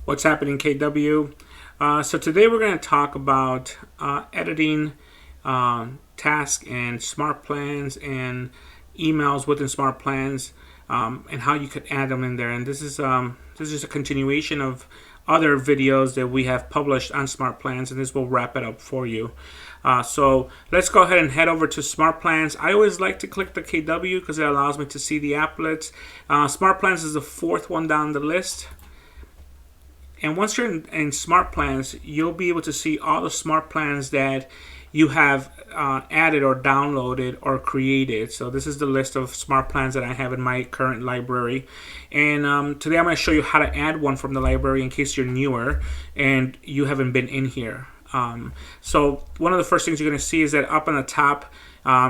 What's happening, KW? So today we're going to talk about editing tasks and smart plans and emails within smart plans, and how you could add them in there. And this is a continuation of other videos that we have published on smart plans, and this will wrap it up for you. So let's go ahead and head over to Smart Plans. I always like to click the KW because it allows me to see the applets. Smart Plans is the fourth one down the list. And once you're in Smart Plans, you'll be able to see all the Smart Plans that you have added or downloaded or created. So this is the list of Smart Plans that I have in my current library. And today I'm going to show you how to add one from the library in case you're newer and you haven't been in here. So one of the first things you're going to see is that up on the top,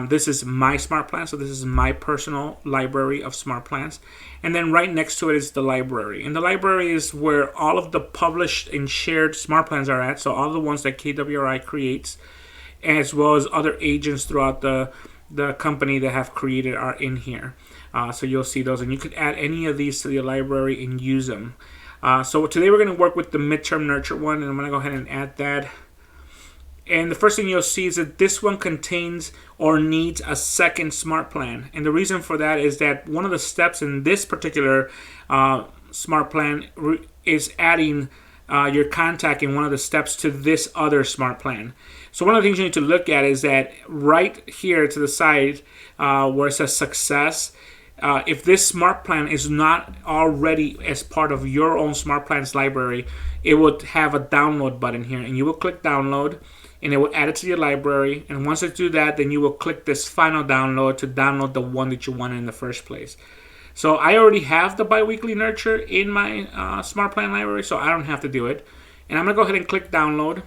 this is my smart plan. So this is my personal library of smart plans. And then right next to it is the library. And the library is where all of the published and shared smart plans are at. So all the ones that KWRI creates, as well as other agents throughout the company that have created, are in here. So you'll see those. And you could add any of these to your library and use them. So today we're going to work with the midterm nurture one. And I'm going to go ahead and add that. And the first thing you'll see is that this one contains or needs a second smart plan. And the reason for that is that one of the steps in this particular smart plan is adding your contact in one of the steps to this other smart plan. So one of the things you need to look at is that right here to the side where it says success, if this smart plan is not already as part of your own smart plans library, it would have a download button here, and you will click download, and it will add it to your library. And once it do that, then you will click this final download to download the one that you wanted in the first place. So I already have the biweekly nurture in my smart plan library, so I don't have to do it. And I'm gonna go ahead and click download.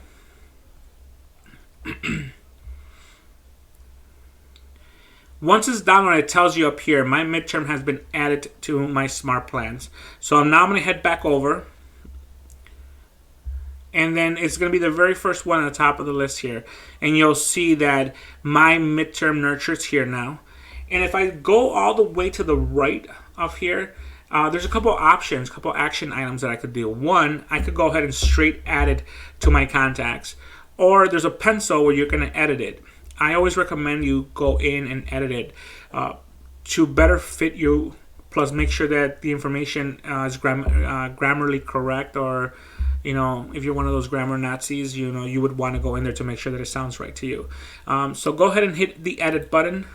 Once it's downloaded, it tells you up here, my midterm has been added to my smart plans. So now I'm gonna head back over. And then it's going to be the very first one on the top of the list here. And you'll see that my midterm nurture is here now. And if I go all the way to the right of here, there's a couple options, a couple action items that I could do. One, I could go ahead and straight add it to my contacts. Or there's a pencil where you're going to edit it. I always recommend you go in and edit it to better fit you. Plus, make sure that the information is grammarly correct, or if you're one of those grammar Nazis, you would want to go in there to make sure that it sounds right to you. So go ahead and hit the edit button.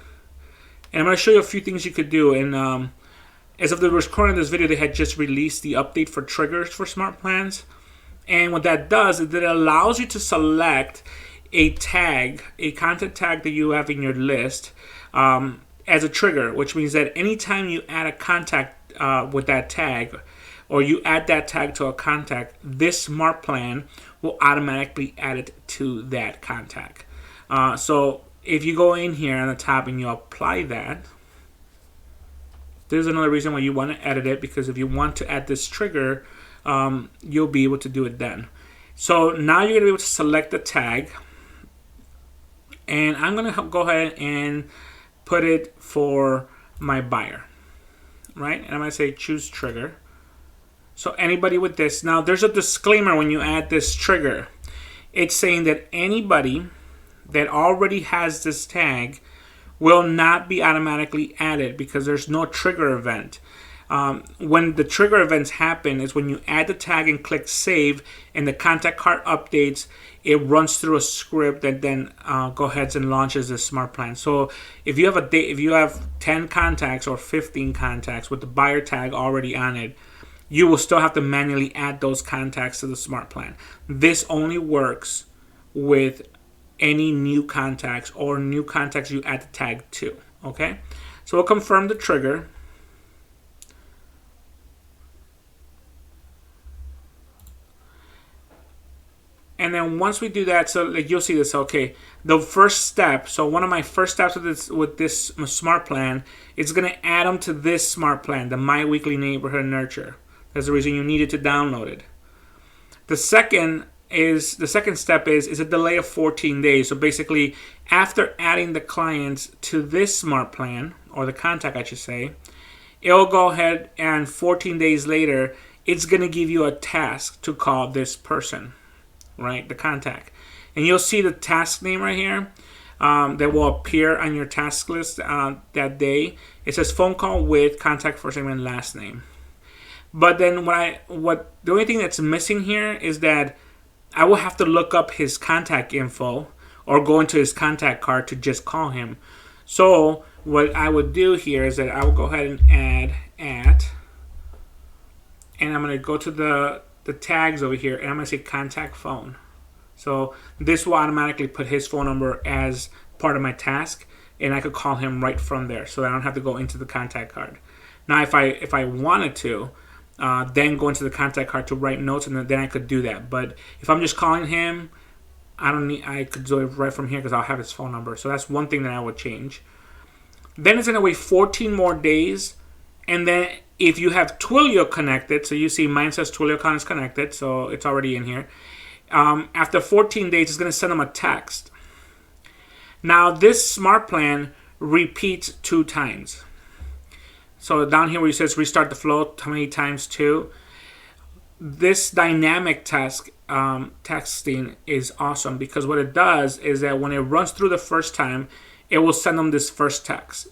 And I'm going to show you a few things you could do. And as of the recording of this video, they had just released the update for triggers for smart plans. And what that does is that it allows you to select a tag, a content tag that you have in your list as a trigger, which means that anytime you add a contact with that tag, or you add that tag to a contact, this smart plan will automatically add it to that contact. So if you go in here on the top and you apply that, there's another reason why you want to edit it, because if you want to add this trigger, you'll be able to do it then. So now you're going to be able to select the tag, and I'm going to go ahead and put it for my buyer, right? And I'm going to say choose trigger. So anybody with this. Now there's a disclaimer when you add this trigger. It's saying that anybody that already has this tag will not be automatically added because there's no trigger event. When the trigger events happen is when you add the tag and click save, and the contact card updates. It runs through a script that then go ahead and launches this smart plan. So if you have 10 contacts or 15 contacts with the buyer tag already on it, you will still have to manually add those contacts to the smart plan. This only works with any new contacts or new contacts you add the tag to. Okay, so we'll confirm the trigger. And then once we do that, so you'll see this. Okay, the first step. So one of my first steps with this smart plan is going to add them to this smart plan, the My Weekly Neighborhood Nurture. That's the reason you needed to download it. The second step is a delay of 14 days. So basically, after adding the clients to this smart plan, or the contact I should say, it'll go ahead and 14 days later, it's going to give you a task to call this person, right? The contact. And you'll see the task name right here that will appear on your task list that day. It says phone call with contact first name and last name. But then the only thing that's missing here is that I will have to look up his contact info or go into his contact card to just call him. So what I would do here is that I will go ahead and add at, and I'm going to go to the tags over here, and I'm going to say contact phone. So this will automatically put his phone number as part of my task, and I could call him right from there, so I don't have to go into the contact card. Now, if I wanted to, then go into the contact card to write notes, and then I could do that. But if I'm just calling him, I could do it right from here because I'll have his phone number. So that's one thing that I would change. Then it's going to wait 14 more days, and then if you have Twilio connected, so you see mine says Twilio is connected, so it's already in here. After 14 days, it's going to send them a text. Now, this smart plan repeats 2 times. So down here where it says restart the flow, how many times 2? This dynamic texting is awesome because what it does is that when it runs through the first time, it will send them this first text.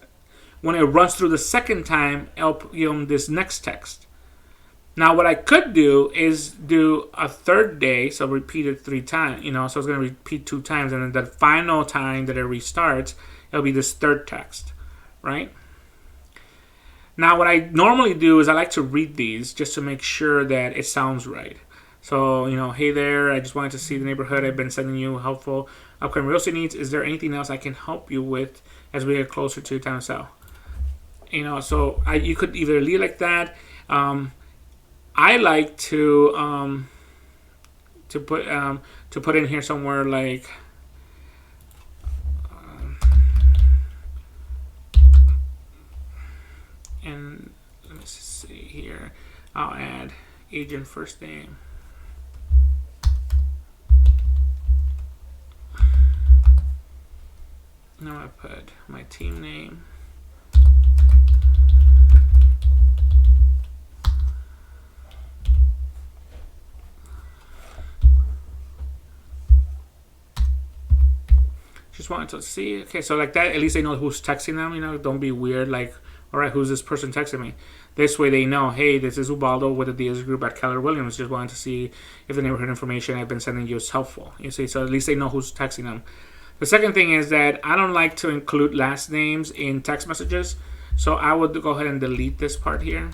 When it runs through the second time, it'll give them this next text. Now, what I could do is do a third day, so repeat it 3 times, so it's going to repeat 2 times, and then the final time that it restarts, it'll be this third text, right? Now, what I normally do is I like to read these just to make sure that it sounds right. So, hey there, I just wanted to see the neighborhood. I've been sending you helpful upcoming real estate needs. Is there anything else I can help you with as we get closer to time to sell? So you could either leave like that. I like to put in here somewhere like and let me see here. I'll add agent first name. Now I put my team name. Just wanted to see. Okay, so like that, at least they know who's texting them. Don't be weird. Like, all right, who's this person texting me? This way they know, hey, this is Ubaldo with the Diaz Group at Keller Williams. Just wanted to see if the neighborhood information I've been sending you is helpful. You see, so at least they know who's texting them. The second thing is that I don't like to include last names in text messages. So I would go ahead and delete this part here.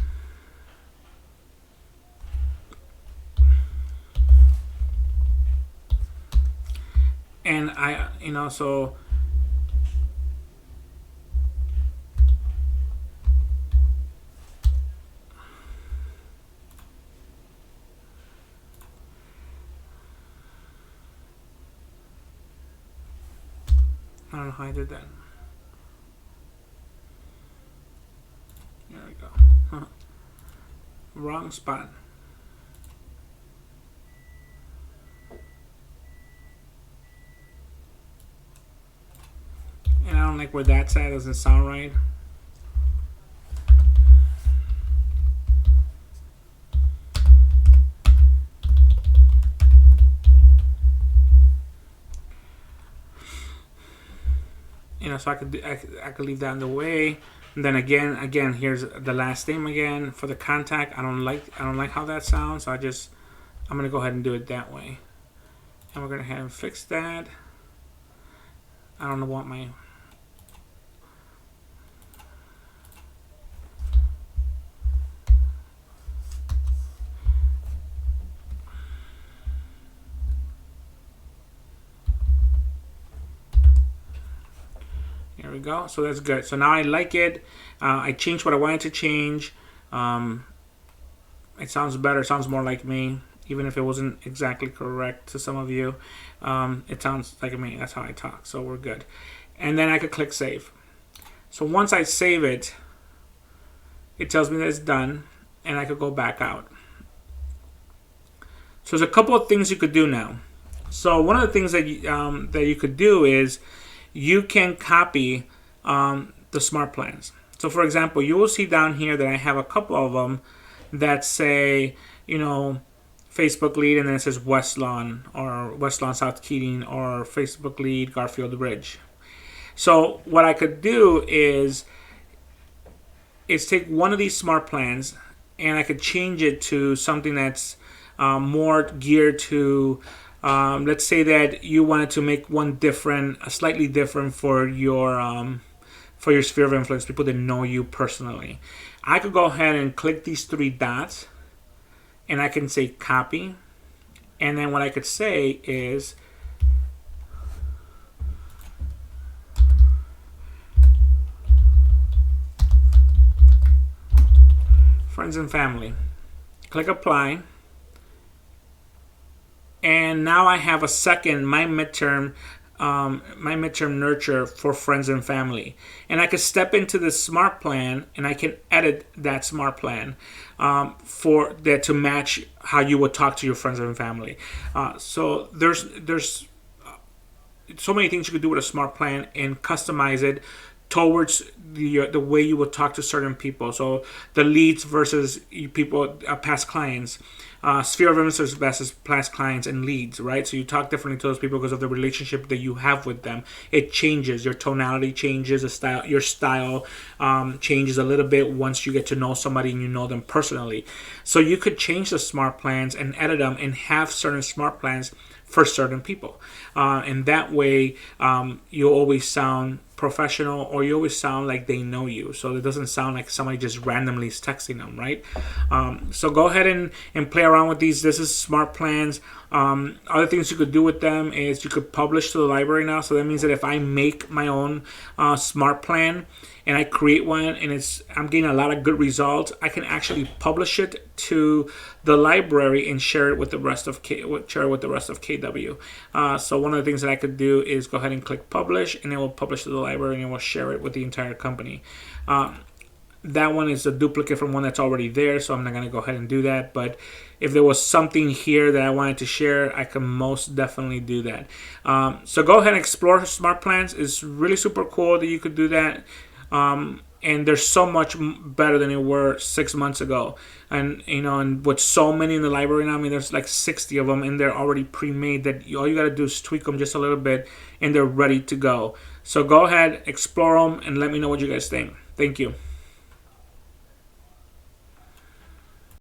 And so I don't know how I did that. There we go. Huh. Wrong spot. And I don't like where that's at. Doesn't sound right. So I could leave that in the way. And then again, here's the last name again for the contact. I don't like how that sounds. So I'm gonna go ahead and do it that way. And we're gonna have him fix that. I don't want my There we go. So that's good. So now I like it. I changed what I wanted to change. It sounds better. It sounds more like me, even if it wasn't exactly correct to some of you. It sounds like me. That's how I talk. So we're good. And then I could click save. So once I save it, it tells me that it's done, and I could go back out. So there's a couple of things you could do now. So one of the things that you could do is you can copy the smart plans. So for example, you will see down here that I have a couple of them that say, Facebook lead, and then it says West Lawn or West Lawn South Keating, or Facebook lead Garfield Ridge. So what I could do is take one of these smart plans, and I could change it to something that's more geared to, let's say that you wanted to make one different, slightly different for your sphere of influence, people that know you personally. I could go ahead and click these three dots, and I can say copy, and then what I could say is friends and family. Click apply, and now I have a second my midterm nurture for friends and family, and I can step into the smart plan and I can edit that smart plan for that to match how you would talk to your friends and family. So there's so many things you could do with a smart plan and customize it towards the way you would talk to certain people. So the leads versus people, past clients, sphere of influence versus past clients and leads, right? So you talk differently to those people because of the relationship that you have with them. It changes, your tonality changes, your style changes a little bit once you get to know somebody and you know them personally. So you could change the smart plans and edit them and have certain smart plans for certain people, and that way you always sound professional, or you always sound like they know you, so it doesn't sound like somebody just randomly is texting them, right? So go ahead and play around with these. This is smart plans. Other things you could do with them is you could publish to the library now. So that means that if I make my own smart plan and I create one and I'm getting a lot of good results, I can actually publish it to the library and share it with the rest of KW. So one of the things that I could do is go ahead and click publish, and it will publish to the library and it will share it with the entire company. That one is a duplicate from one that's already there, so I'm not going to go ahead and do that. But if there was something here that I wanted to share, I can most definitely do that. So go ahead and explore smart plans. It's really super cool that you could do that. And they're so much better than they were 6 months ago. And and with so many in the library now, I mean, there's like 60 of them, and they're already pre-made. That all you got to do is tweak them just a little bit, and they're ready to go. So go ahead, explore them, and let me know what you guys think. Thank you.